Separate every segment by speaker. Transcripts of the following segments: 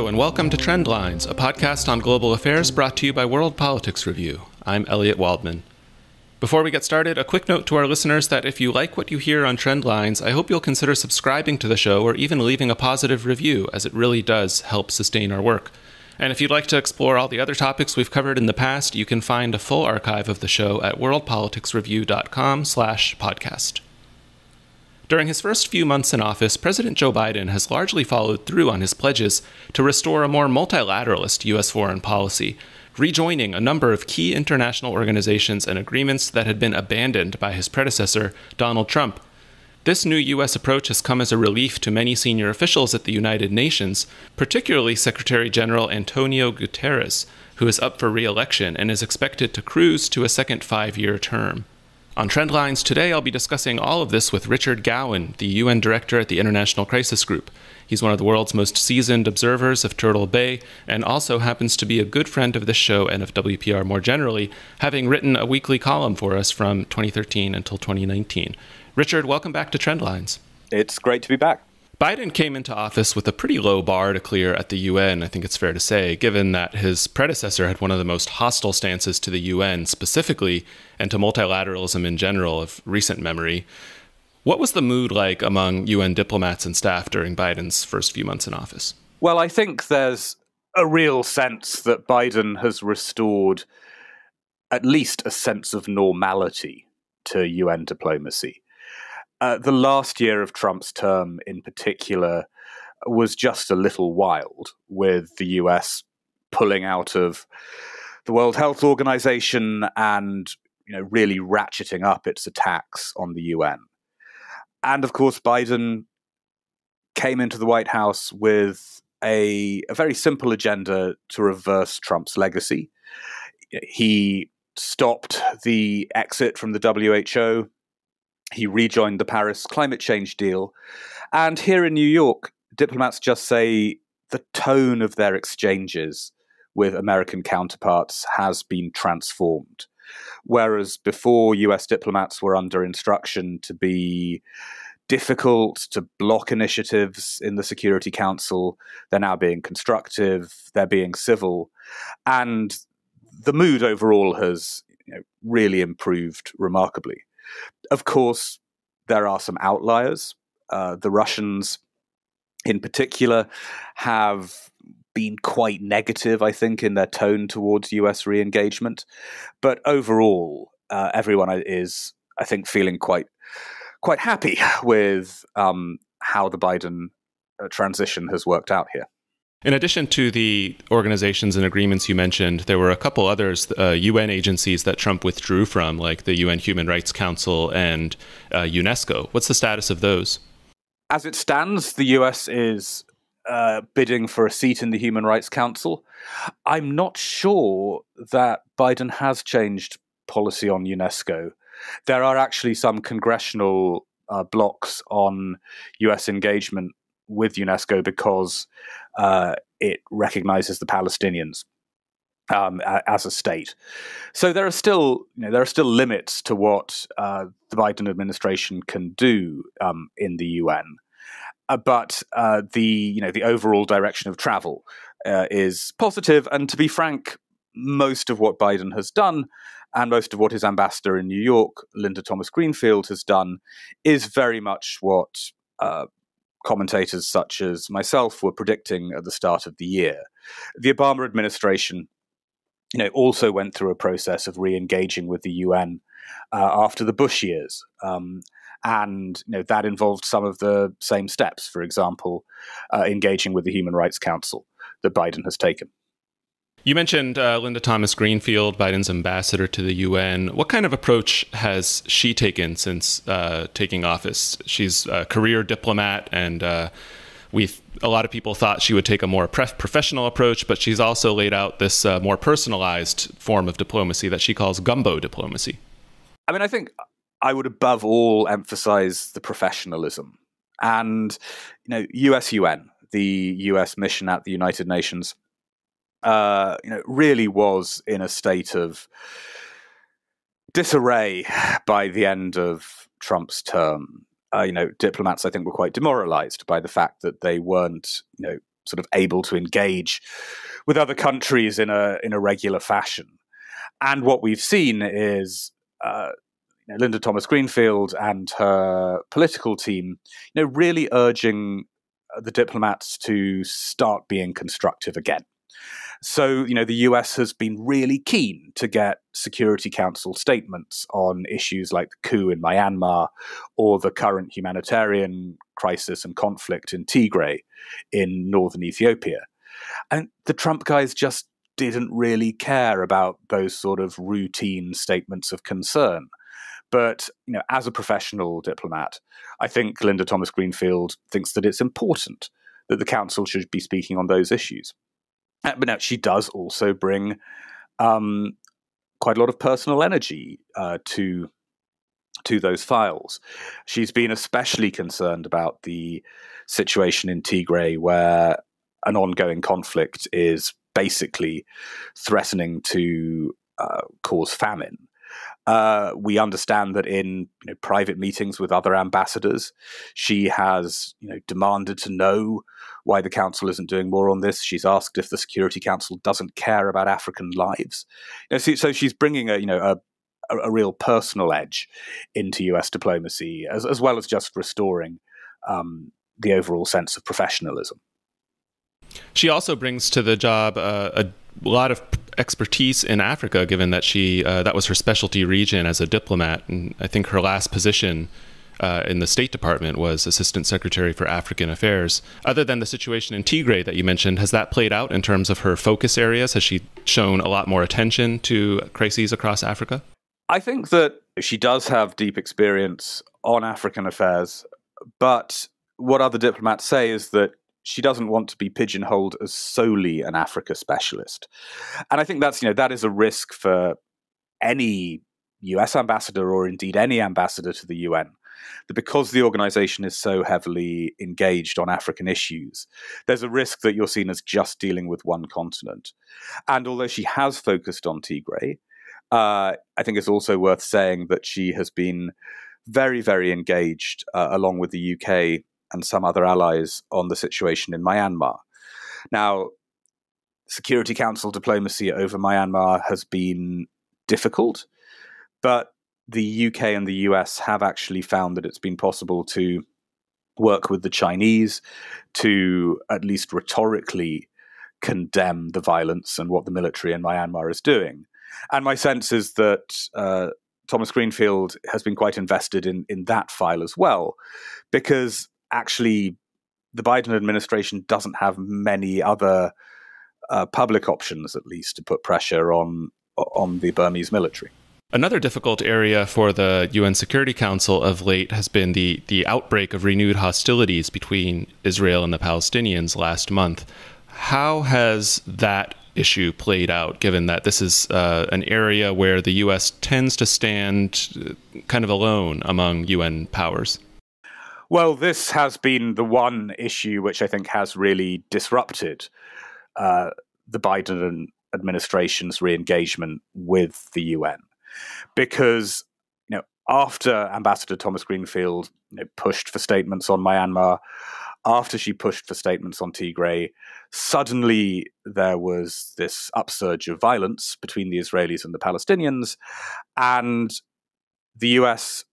Speaker 1: and welcome to Trendlines, a podcast on global affairs brought to you by World Politics Review. I'm Elliot Waldman. Before we get started, a quick note to our listeners that if you like what you hear on Trendlines, I hope you'll consider subscribing to the show or even leaving a positive review, as it really does help sustain our work. And if you'd like to explore all the other topics we've covered in the past, you can find a full archive of the show at worldpoliticsreview.com/podcast. During his first few months in office, President Joe Biden has largely followed through on his pledges to restore a more multilateralist U.S. foreign policy, rejoining a number of key international organizations and agreements that had been abandoned by his predecessor, Donald Trump. This new U.S. approach has come as a relief to many senior officials at the United Nations, particularly Secretary General Antonio Guterres, who is up for re-election and is expected to cruise to a second 5-year term. On Trendlines today, I'll be discussing all of this with Richard Gowan, the UN Director at the International Crisis Group. He's one of the world's most seasoned observers of Turtle Bay, and also happens to be a good friend of this show and of WPR more generally, having written a weekly column for us from 2013 until 2019. Richard, welcome back to Trendlines.
Speaker 2: It's great to be back.
Speaker 1: Biden came into office with a pretty low bar to clear at the UN, I think it's fair to say, given that his predecessor had one of the most hostile stances to the UN specifically, and to multilateralism in general of recent memory. What was the mood like among UN diplomats and staff during Biden's first few months in office?
Speaker 2: Well, I think there's a real sense that Biden has restored at least a sense of normality to UN diplomacy. The last year of Trump's term in particular was just a little wild, with the US pulling out of the World Health Organization and really ratcheting up its attacks on the UN. And of course, Biden came into the White House with a very simple agenda to reverse Trump's legacy. He stopped the exit from the WHO. He rejoined the Paris climate change deal. And here in New York, diplomats just say the tone of their exchanges with American counterparts has been transformed. Whereas before, US diplomats were under instruction to be difficult, to block initiatives in the Security Council, they're now being constructive, they're being civil. And the mood overall has really improved remarkably. Of course, there are some outliers. The Russians, in particular, have been quite negative, I think, in their tone towards US re-engagement. But overall, everyone is, I think, feeling quite happy with how the Biden transition has worked out here.
Speaker 1: In addition to the organizations and agreements you mentioned, there were a couple others, UN agencies that Trump withdrew from, like the UN Human Rights Council and UNESCO. What's the status of those?
Speaker 2: As it stands, the US is bidding for a seat in the Human Rights Council. I'm not sure that Biden has changed policy on UNESCO. There are actually some congressional blocks on US engagement with UNESCO because it recognizes the Palestinians as a state. So there are still limits to what the Biden administration can do in the UN. But the overall direction of travel is positive. And to be frank, most of what Biden has done and most of what his ambassador in New York, Linda Thomas-Greenfield, has done is very much what commentators such as myself were predicting at the start of the year. The Obama administration, also went through a process of re-engaging with the UN after the Bush years. And that involved some of the same steps, for example, engaging with the Human Rights Council that Biden has taken.
Speaker 1: You mentioned Linda Thomas-Greenfield, Biden's ambassador to the UN. What kind of approach has she taken since taking office? She's a career diplomat, and a lot of people thought she would take a more professional approach, but she's also laid out this more personalized form of diplomacy that she calls gumbo diplomacy.
Speaker 2: I mean, I think I would above all emphasize the professionalism. And, US-UN, the US mission at the United Nations, really was in a state of disarray by the end of Trump's term. Diplomats, I think, were quite demoralized by the fact that they weren't, sort of able to engage with other countries in a regular fashion. And what we've seen is Linda Thomas-Greenfield and her political team, really urging the diplomats to start being constructive again. So, the US has been really keen to get Security Council statements on issues like the coup in Myanmar or the current humanitarian crisis and conflict in Tigray in northern Ethiopia. And the Trump guys just didn't really care about those sort of routine statements of concern. But, as a professional diplomat, I think Linda Thomas-Greenfield thinks that it's important that the council should be speaking on those issues. But now she does also bring quite a lot of personal energy to those files. She's been especially concerned about the situation in Tigray, where an ongoing conflict is basically threatening to cause famine. We understand that in private meetings with other ambassadors, she has demanded to know why the council isn't doing more on this. She's asked if the Security Council doesn't care about African lives. So she's bringing a real personal edge into US diplomacy, as well as just restoring the overall sense of professionalism.
Speaker 1: She also brings to the job a lot of expertise in Africa, given that that was her specialty region as a diplomat. And I think her last position in the State Department was Assistant Secretary for African Affairs. Other than the situation in Tigray that you mentioned, has that played out in terms of her focus areas? Has she shown a lot more attention to crises across Africa?
Speaker 2: I think that she does have deep experience on African affairs, but what other diplomats say is that she doesn't want to be pigeonholed as solely an Africa specialist. And I think that is a risk for any US ambassador, or indeed any ambassador to the UN, that because the organization is so heavily engaged on African issues, there's a risk that you're seen as just dealing with one continent. And although she has focused on Tigray, I think it's also worth saying that she has been very, very engaged, along with the UK and some other allies, on the situation in Myanmar. Now, Security Council diplomacy over Myanmar has been difficult, but the UK and the US have actually found that it's been possible to work with the Chinese to at least rhetorically condemn the violence and what the military in Myanmar is doing. And my sense is that Thomas-Greenfield has been quite invested in that file as well, because actually the Biden administration doesn't have many other public options, at least, to put pressure on the Burmese military.
Speaker 1: Another difficult area for the UN Security Council of late has been the outbreak of renewed hostilities between Israel and the Palestinians last month. How has that issue played out, given that this is an area where the U.S. tends to stand kind of alone among UN powers?
Speaker 2: Well, this has been the one issue which I think has really disrupted the Biden administration's re-engagement with the UN. Because, after Ambassador Thomas-Greenfield pushed for statements on Myanmar, after she pushed for statements on Tigray, suddenly there was this upsurge of violence between the Israelis and the Palestinians, and the US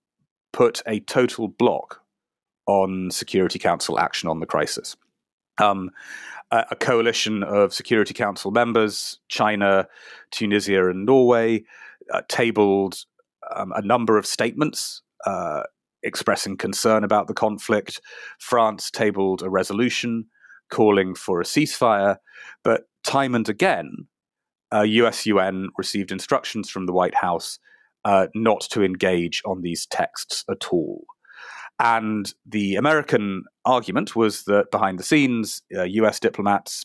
Speaker 2: put a total block on Security Council action on the crisis. A coalition of Security Council members, China, Tunisia, and Norway, tabled a number of statements expressing concern about the conflict. France tabled a resolution calling for a ceasefire, but time and again, US-UN received instructions from the White House not to engage on these texts at all. And the American argument was that behind the scenes, US diplomats,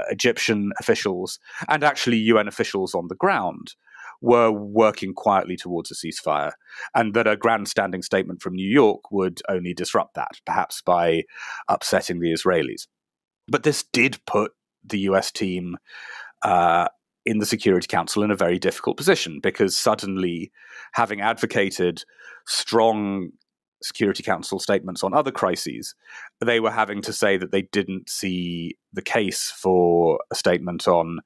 Speaker 2: Egyptian officials, and actually UN officials on the ground were working quietly towards a ceasefire, and that a grandstanding statement from New York would only disrupt that, perhaps by upsetting the Israelis. But this did put the US team in the Security Council in a very difficult position, because suddenly, having advocated strong Security Council statements on other crises, they were having to say that they didn't see the case for a statement on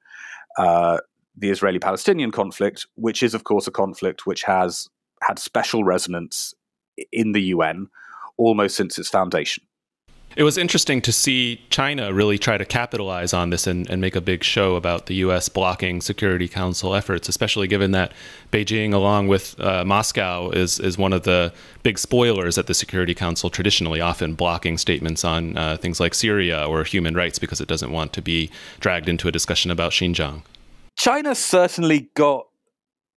Speaker 2: the Israeli-Palestinian conflict, which is, of course, a conflict which has had special resonance in the UN almost since its foundation.
Speaker 1: It was interesting to see China really try to capitalize on this and make a big show about the U.S. blocking Security Council efforts, especially given that Beijing, along with Moscow, is one of the big spoilers at the Security Council, traditionally often blocking statements on things like Syria or human rights because it doesn't want to be dragged into a discussion about Xinjiang.
Speaker 2: China certainly got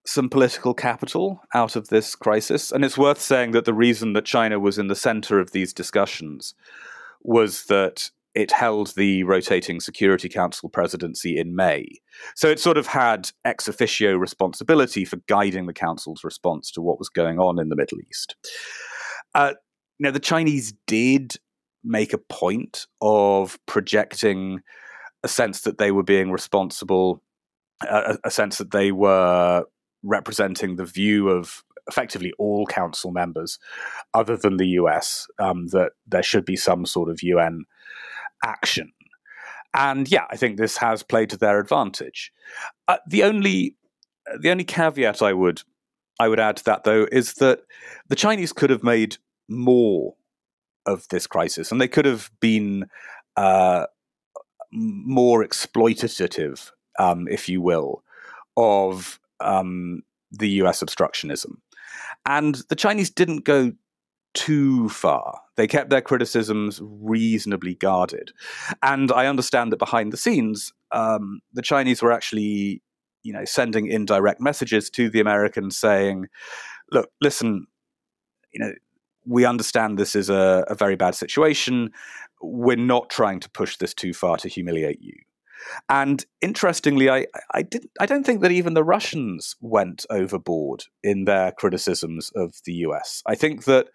Speaker 2: some political capital out of this crisis, and it's worth saying that the reason that China was in the center of these discussions was that it held the rotating Security Council presidency in May. So it sort of had ex officio responsibility for guiding the Council's response to what was going on in the Middle East. Now, the Chinese did make a point of projecting a sense that they were being responsible, a sense that they were representing the view of effectively all council members other than the US, that there should be some sort of UN action. And yeah, I think this has played to their advantage. The only caveat I would add to that, though, is that the Chinese could have made more of this crisis, and they could have been more exploitative, if you will, of the US obstructionism. And the Chinese didn't go too far. They kept their criticisms reasonably guarded. And I understand that behind the scenes, the Chinese were actually, sending indirect messages to the Americans saying, look, listen, we understand this is a very bad situation. We're not trying to push this too far to humiliate you. And interestingly, I don't think that even the Russians went overboard in their criticisms of the US. I think that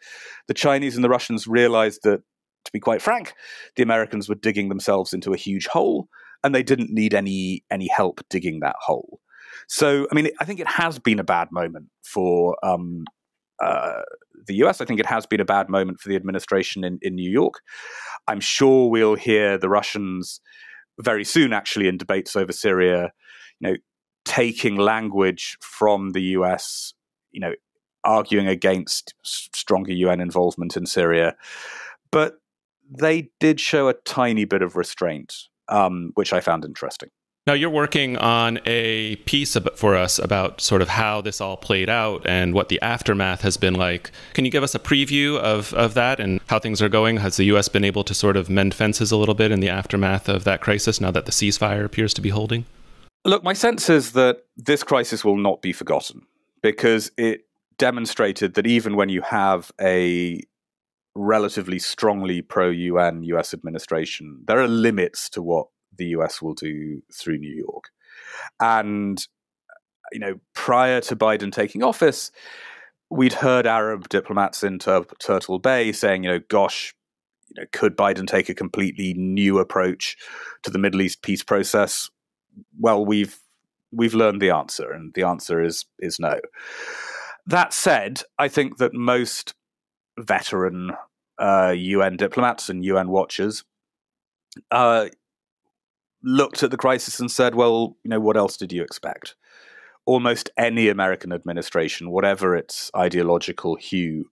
Speaker 2: the Chinese and the Russians realized that, to be quite frank, the Americans were digging themselves into a huge hole, and they didn't need any help digging that hole. So, I mean, I think it has been a bad moment for the US. I think it has been a bad moment for the administration in New York. I'm sure we'll hear the Russians very soon, actually, in debates over Syria, taking language from the US, arguing against stronger UN involvement in Syria. But they did show a tiny bit of restraint, which I found interesting.
Speaker 1: Now, you're working on a piece for us about sort of how this all played out and what the aftermath has been like. Can you give us a preview of that and how things are going? Has the U.S. been able to sort of mend fences a little bit in the aftermath of that crisis now that the ceasefire appears to be holding?
Speaker 2: Look, my sense is that this crisis will not be forgotten because it demonstrated that even when you have a relatively strongly pro-UN US administration, there are limits to what the US will do through New York. And, prior to Biden taking office, we'd heard Arab diplomats in Turtle Bay saying, could Biden take a completely new approach to the Middle East peace process? Well, we've learned the answer, and the answer is no. That said, I think that most veteran UN diplomats and UN watchers looked at the crisis and said, well, what else did you expect? Almost any American administration, whatever its ideological hue,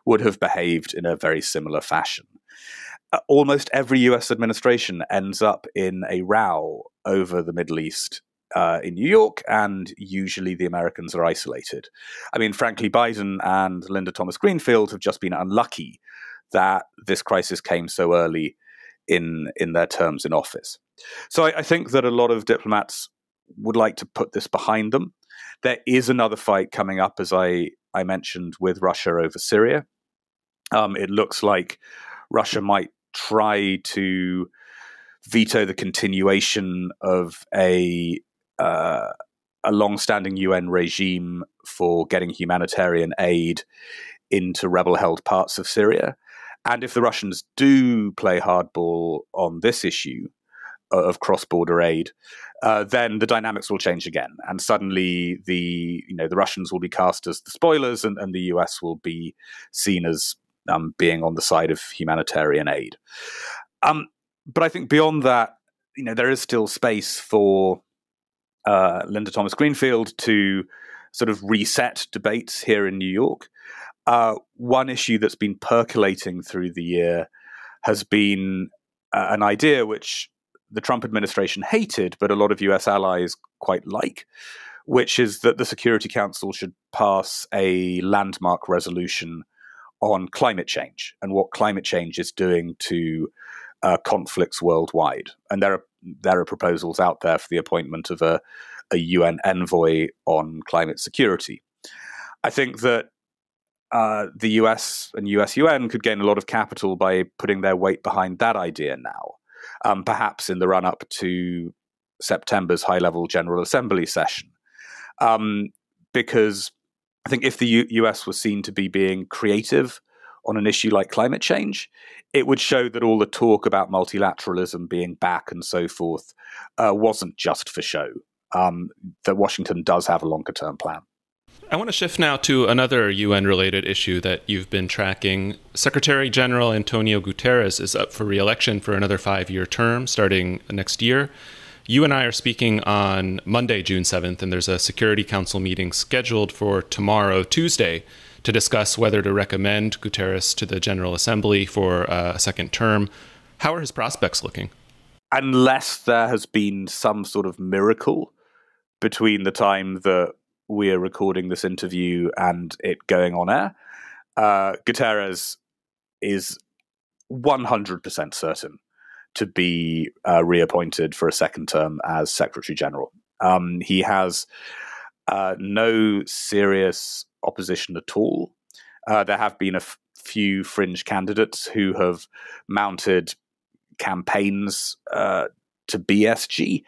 Speaker 2: would have behaved in a very similar fashion. Almost every US administration ends up in a row over the Middle East in New York, and usually the Americans are isolated. I mean, frankly, Biden and Linda Thomas Greenfield have just been unlucky that this crisis came so early in their terms in office. So I think that a lot of diplomats would like to put this behind them. There is another fight coming up, as I mentioned, with Russia over Syria. It looks like Russia might try to veto the continuation of a long-standing UN regime for getting humanitarian aid into rebel-held parts of Syria. And if the Russians do play hardball on this issue of cross-border aid, then the dynamics will change again, and suddenly the Russians will be cast as the spoilers, and the US will be seen as being on the side of humanitarian aid. But I think beyond that, there is still space for Linda Thomas-Greenfield to sort of reset debates here in New York. One issue that's been percolating through the year has been an idea which the Trump administration hated, but a lot of US allies quite like, which is that the Security Council should pass a landmark resolution on climate change and what climate change is doing to conflicts worldwide. And there are proposals out there for the appointment of a UN envoy on climate security. I think that the US and US-UN could gain a lot of capital by putting their weight behind that idea now, perhaps in the run-up to September's high-level General Assembly session. Because I think if the US was seen to be being creative on an issue like climate change, it would show that all the talk about multilateralism being back and so forth wasn't just for show, that Washington does have a longer-term plan.
Speaker 1: I want to shift now to another UN-related issue that you've been tracking. Secretary General Antonio Guterres is up for re-election for another 5-year term starting next year. You and I are speaking on Monday, June 7th, and there's a Security Council meeting scheduled for tomorrow, Tuesday, to discuss whether to recommend Guterres to the General Assembly for a second term. How are his prospects looking?
Speaker 2: Unless there has been some sort of miracle between the time that we're recording this interview and it going on air, Guterres is 100% certain to be reappointed for a second term as Secretary General. He has no serious opposition at all. There have been a few fringe candidates who have mounted campaigns to BSG,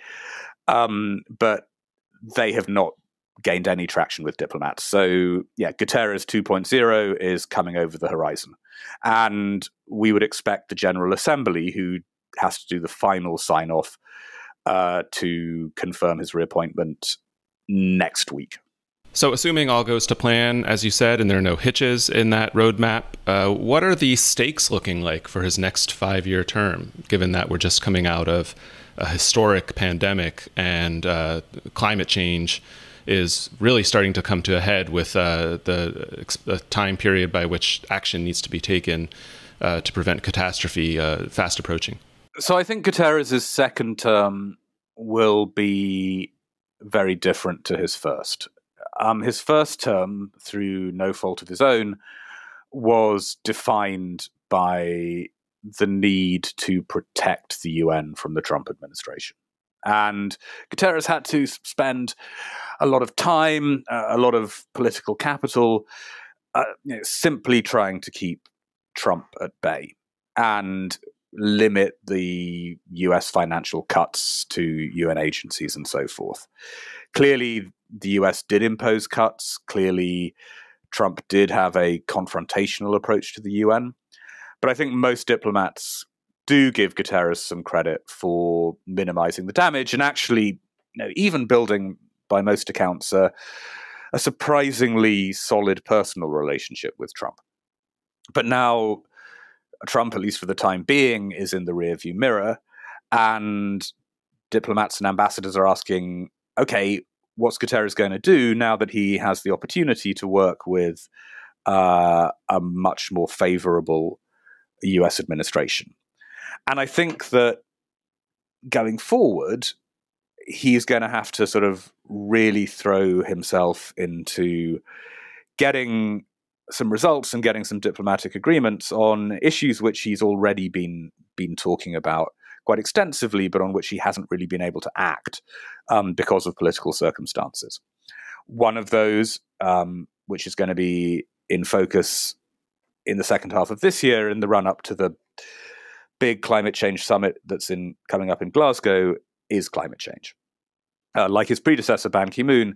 Speaker 2: but they have not gained any traction with diplomats. So, yeah, Guterres 2.0 is coming over the horizon. And we would expect the General Assembly, who has to do the final sign-off, to confirm his reappointment next week.
Speaker 1: So assuming all goes to plan, as you said, and there are no hitches in that roadmap, what are the stakes looking like for his next 5-year term, given that we're just coming out of a historic pandemic and climate change is really starting to come to a head with the time period by which action needs to be taken to prevent catastrophe fast approaching?
Speaker 2: So I think Guterres' second term will be very different to his first. His first term, through no fault of his own, was defined by the need to protect the UN from the Trump administration. And Guterres had to spend a lot of time, a lot of political capital, simply trying to keep Trump at bay and limit the US financial cuts to UN agencies and so forth. Clearly, the US did impose cuts. Clearly, Trump did have a confrontational approach to the UN. But I think most diplomats do give Guterres some credit for minimizing the damage and actually, even building, by most accounts, a surprisingly solid personal relationship with Trump. But now Trump, at least for the time being, is in the rearview mirror, and diplomats and ambassadors are asking, okay, what's Guterres going to do now that he has the opportunity to work with a much more favorable US administration? And I think that going forward, he's going to have to sort of really throw himself into getting some results and getting some diplomatic agreements on issues which he's already been talking about quite extensively, but on which he hasn't really been able to act because of political circumstances. One of those, which is going to be in focus in the second half of this year, in the run-up to the big climate change summit that's coming up in Glasgow, is climate change. Like his predecessor, Ban Ki-moon,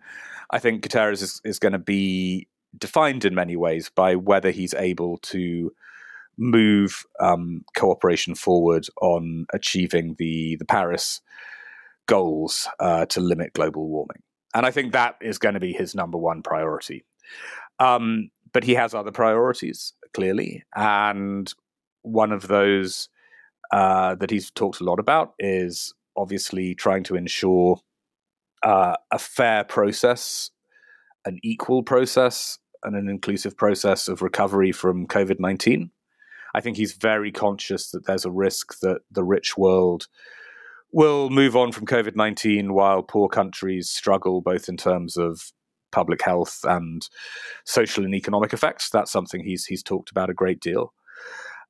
Speaker 2: I think Guterres is going to be defined in many ways by whether he's able to move cooperation forward on achieving the Paris goals to limit global warming. And I think that is going to be his number one priority. But he has other priorities. clearly. And one of those that he's talked a lot about is obviously trying to ensure a fair process, an equal process, and an inclusive process of recovery from COVID-19. I think he's very conscious that there's a risk that the rich world will move on from COVID-19 while poor countries struggle both in terms of public health and social and economic effects. That's something he's talked about a great deal.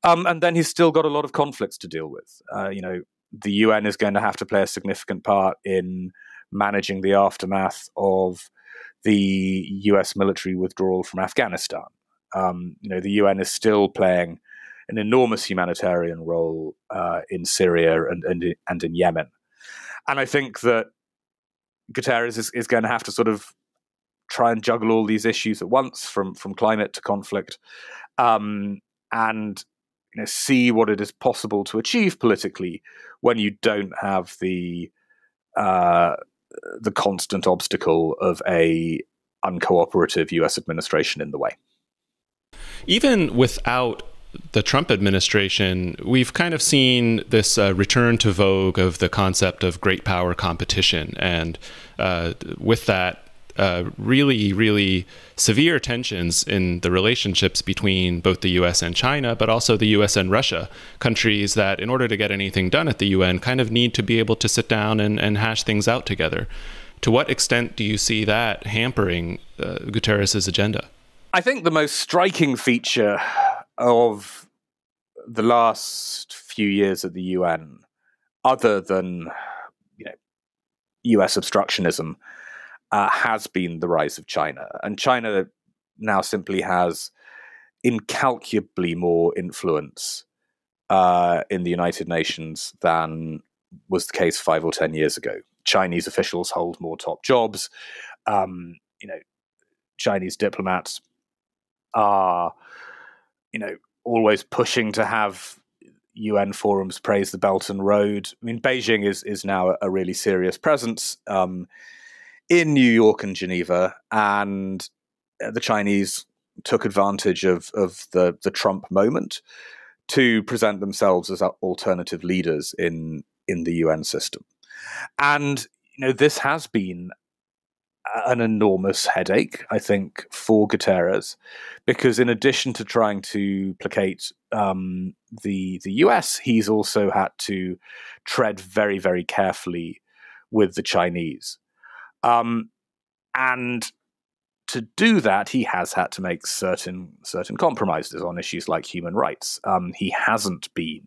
Speaker 2: And then he's still got a lot of conflicts to deal with. The UN is going to have to play a significant part in managing the aftermath of the US military withdrawal from Afghanistan. The UN is still playing an enormous humanitarian role in Syria and in Yemen. And I think that Guterres is going to have to sort of try and juggle all these issues at once, from climate to conflict, and see what it is possible to achieve politically when you don't have the constant obstacle of a uncooperative US administration in the way.
Speaker 1: Even without the Trump administration, we've kind of seen this return to vogue of the concept of great power competition. And with that, really, really severe tensions in the relationships between both the US and China, but also the US and Russia, countries that, in order to get anything done at the UN, kind of need to be able to sit down and hash things out together. To what extent do you see that hampering Guterres' agenda?
Speaker 2: I think the most striking feature of the last few years at the UN, other than US obstructionism, has been the rise of China. And China now simply has incalculably more influence in the United Nations than was the case 5 or 10 years ago. Chinese officials hold more top jobs. Chinese diplomats are, always pushing to have UN forums praise the Belt and Road. I mean, Beijing is now a really serious presence in New York and Geneva, and the Chinese took advantage of the Trump moment to present themselves as alternative leaders in the UN system. And this has been an enormous headache, I think, for Guterres, because in addition to trying to placate the US, he's also had to tread very, very carefully with the Chinese. And to do that, he has had to make certain compromises on issues like human rights. He hasn't been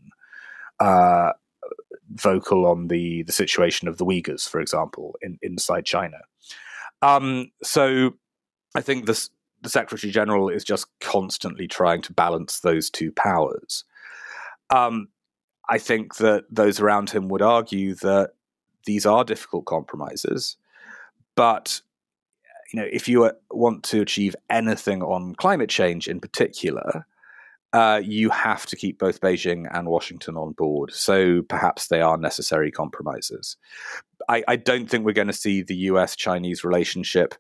Speaker 2: vocal on the situation of the Uyghurs, for example, inside China. So I think the Secretary General is just constantly trying to balance those two powers. I think that those around him would argue that these are difficult compromises, but if you want to achieve anything on climate change in particular, you have to keep both Beijing and Washington on board. So perhaps they are necessary compromises. I don't think we're going to see the US-Chinese relationship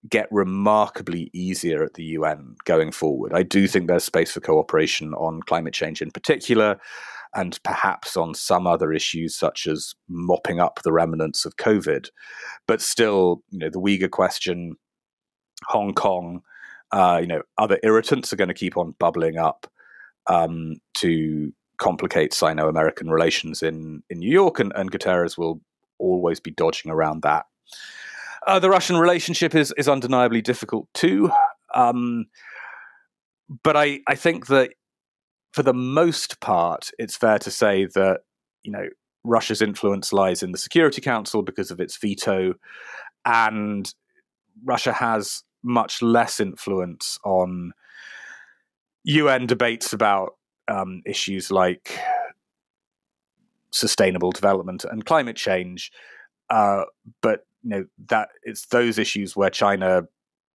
Speaker 2: get remarkably easier at the UN going forward. I do think there's space for cooperation on climate change in particular, and perhaps on some other issues such as mopping up the remnants of COVID. But still, the Uyghur question, Hong Kong, other irritants are going to keep on bubbling up to complicate Sino-American relations in New York, and Guterres will always be dodging around that. The Russian relationship is undeniably difficult too, but I think that for the most part, it's fair to say that Russia's influence lies in the Security Council because of its veto, and Russia has much less influence on UN debates about issues like sustainable development and climate change. But that it's those issues where China,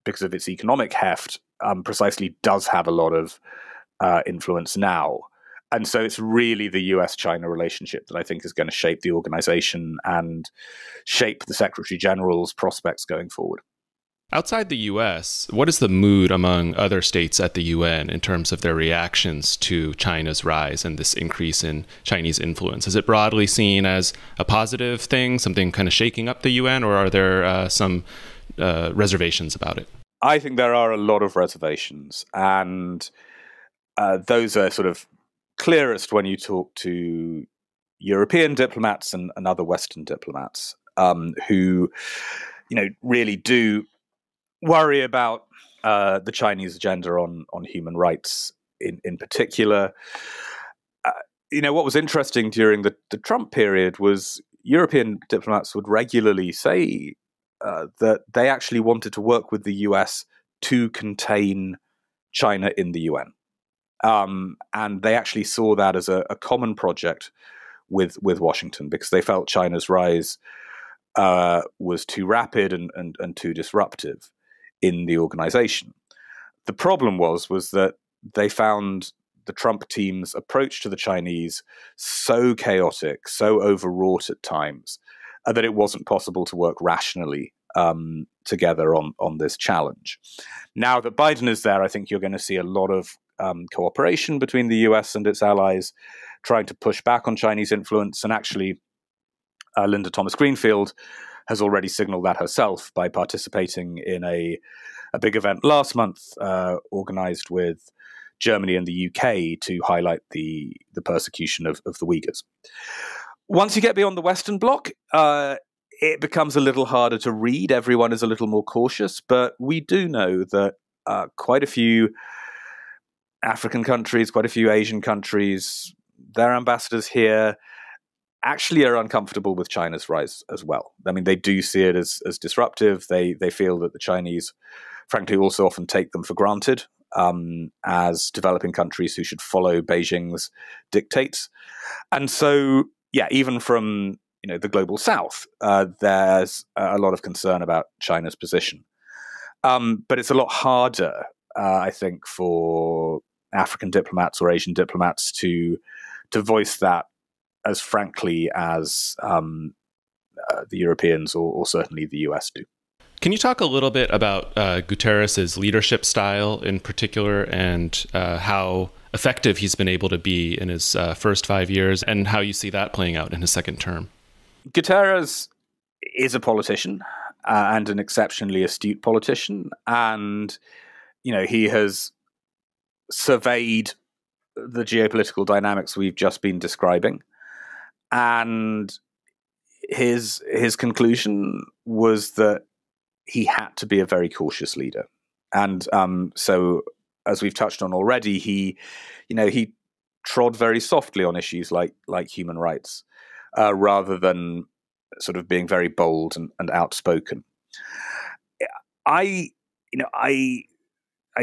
Speaker 2: because of its economic heft, precisely does have a lot of influence now. And so it's really the US-China relationship that I think is going to shape the organization and shape the Secretary General's prospects going forward.
Speaker 1: Outside the US, what is the mood among other states at the UN in terms of their reactions to China's rise and this increase in Chinese influence? Is it broadly seen as a positive thing, something kind of shaking up the UN, or are there some reservations about it?
Speaker 2: I think there are a lot of reservations, and those are sort of clearest when you talk to European diplomats and other Western diplomats who, really do worry about the Chinese agenda on human rights in particular. What was interesting during the Trump period was European diplomats would regularly say that they actually wanted to work with the US to contain China in the UN. And they actually saw that as a common project with Washington, because they felt China's rise was too rapid and too disruptive in the organization. The problem was that they found the Trump team's approach to the Chinese so chaotic, so overwrought at times, that it wasn't possible to work rationally together on this challenge. Now that Biden is there, I think you're going to see a lot of cooperation between the US and its allies, trying to push back on Chinese influence. And actually, Linda Thomas-Greenfield has already signaled that herself by participating in a big event last month organized with Germany and the UK to highlight the persecution of the Uyghurs. Once you get beyond the Western Bloc, it becomes a little harder to read. Everyone is a little more cautious, but we do know that quite a few African countries, quite a few Asian countries, their ambassadors here actually are uncomfortable with China's rise as well. I mean, they do see it as disruptive. They feel that the Chinese, frankly, also often take them for granted as developing countries who should follow Beijing's dictates. And so, even from the global South, there's a lot of concern about China's position. But it's a lot harder, I think, for African diplomats or Asian diplomats to voice that as frankly as the Europeans or certainly the US do.
Speaker 1: Can you talk a little bit about Guterres' leadership style in particular, and how effective he's been able to be in his first 5 years, and how you see that playing out in his second term?
Speaker 2: Guterres is a politician and an exceptionally astute politician, and he has surveyed the geopolitical dynamics we've just been describing, and his conclusion was that he had to be a very cautious leader. And so, as we've touched on already, he trod very softly on issues like human rights, rather than sort of being very bold and outspoken. I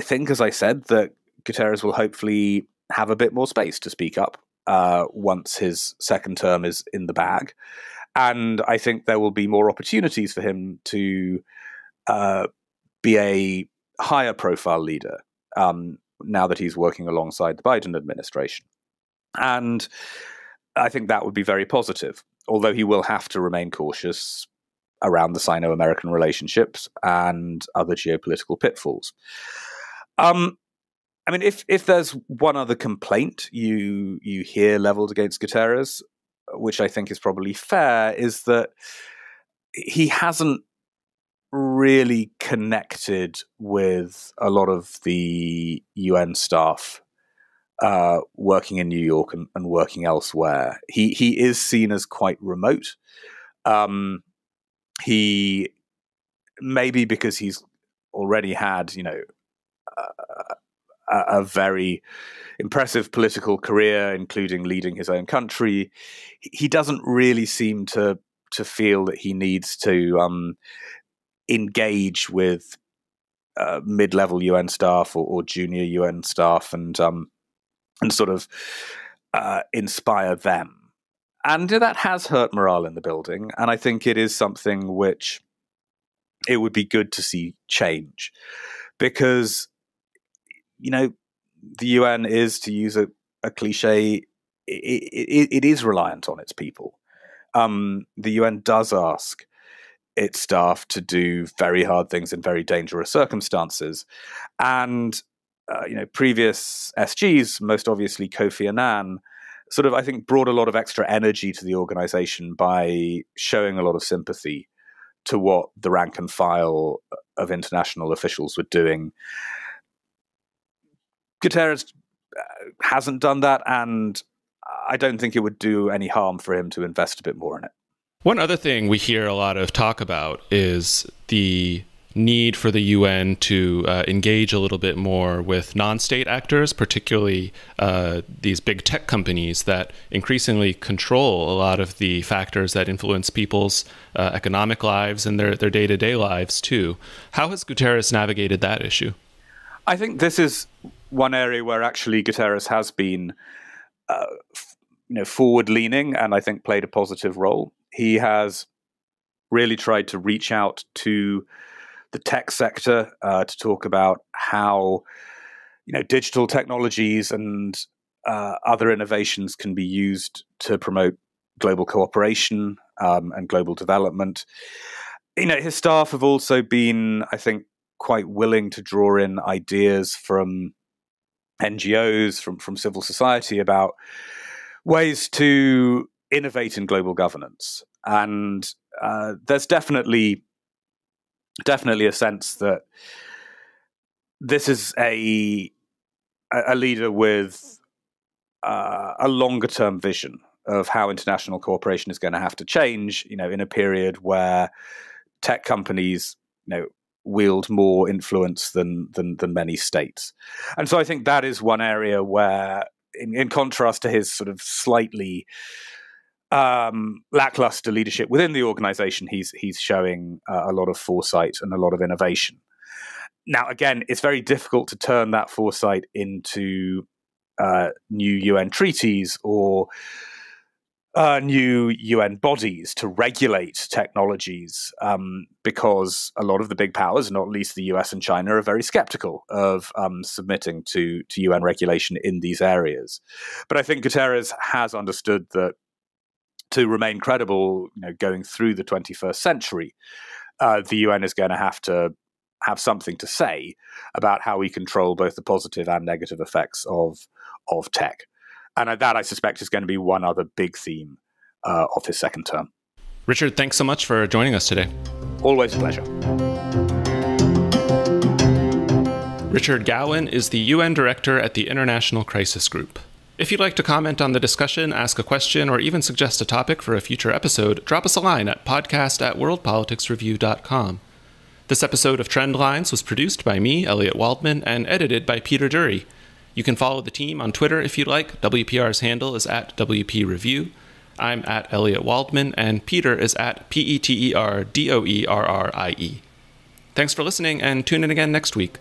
Speaker 2: think, as I said, that Guterres will hopefully have a bit more space to speak up once his second term is in the bag. And I think there will be more opportunities for him to be a higher profile leader now that he's working alongside the Biden administration. And I think that would be very positive, although he will have to remain cautious around the Sino-American relationships and other geopolitical pitfalls. I mean, if there's one other complaint you hear leveled against Guterres, which I think is probably fair, is that he hasn't really connected with a lot of the UN staff working in New York and working elsewhere. He is seen as quite remote. He maybe because he's already had, a very impressive political career, including leading his own country, he doesn't really seem to feel that he needs to engage with mid-level UN staff or junior UN staff and sort of inspire them. And that has hurt morale in the building. And I think it is something which it would be good to see change, because the UN is, to use a cliche, it is reliant on its people. The UN does ask its staff to do very hard things in very dangerous circumstances. And previous SGs, most obviously Kofi Annan, sort of, I think, brought a lot of extra energy to the organization by showing a lot of sympathy to what the rank and file of international officials were doing. Guterres hasn't done that, and I don't think it would do any harm for him to invest a bit more in it.
Speaker 1: One other thing we hear a lot of talk about is the need for the UN to engage a little bit more with non-state actors, particularly these big tech companies that increasingly control a lot of the factors that influence people's economic lives and their day-to-day lives too. How has Guterres navigated that issue?
Speaker 2: I think this is one area where actually Guterres has been forward-leaning and I think played a positive role. He has really tried to reach out to the tech sector to talk about how digital technologies and other innovations can be used to promote global cooperation and global development. His staff have also been, I think, quite willing to draw in ideas from NGOs, from civil society about ways to innovate in global governance. And there's definitely a sense that this is a leader with a longer term vision of how international cooperation is going to have to change, in a period where tech companies, wield more influence than many states. And so I think that is one area where, in contrast to his sort of slightly lackluster leadership within the organization, he's showing a lot of foresight and a lot of innovation. Now, again, it's very difficult to turn that foresight into new UN treaties or new UN bodies to regulate technologies, because a lot of the big powers, not least the US and China, are very skeptical of submitting to UN regulation in these areas. But I think Guterres has understood that to remain credible, going through the 21st century, the UN is going to have something to say about how we control both the positive and negative effects of tech. And that, I suspect, is going to be one other big theme of his second term.
Speaker 1: Richard, thanks so much for joining us today.
Speaker 2: Always a pleasure.
Speaker 1: Richard Gowan is the UN Director at the International Crisis Group. If you'd like to comment on the discussion, ask a question, or even suggest a topic for a future episode, drop us a line at podcast@worldpoliticsreview.com. This episode of Trendlines was produced by me, Elliot Waldman, and edited by Peter Dury. You can follow the team on Twitter if you'd like. WPR's handle is @WPReview. I'm @Elliot Waldman, and Peter is @PeterDoerrie. Thanks for listening, and tune in again next week.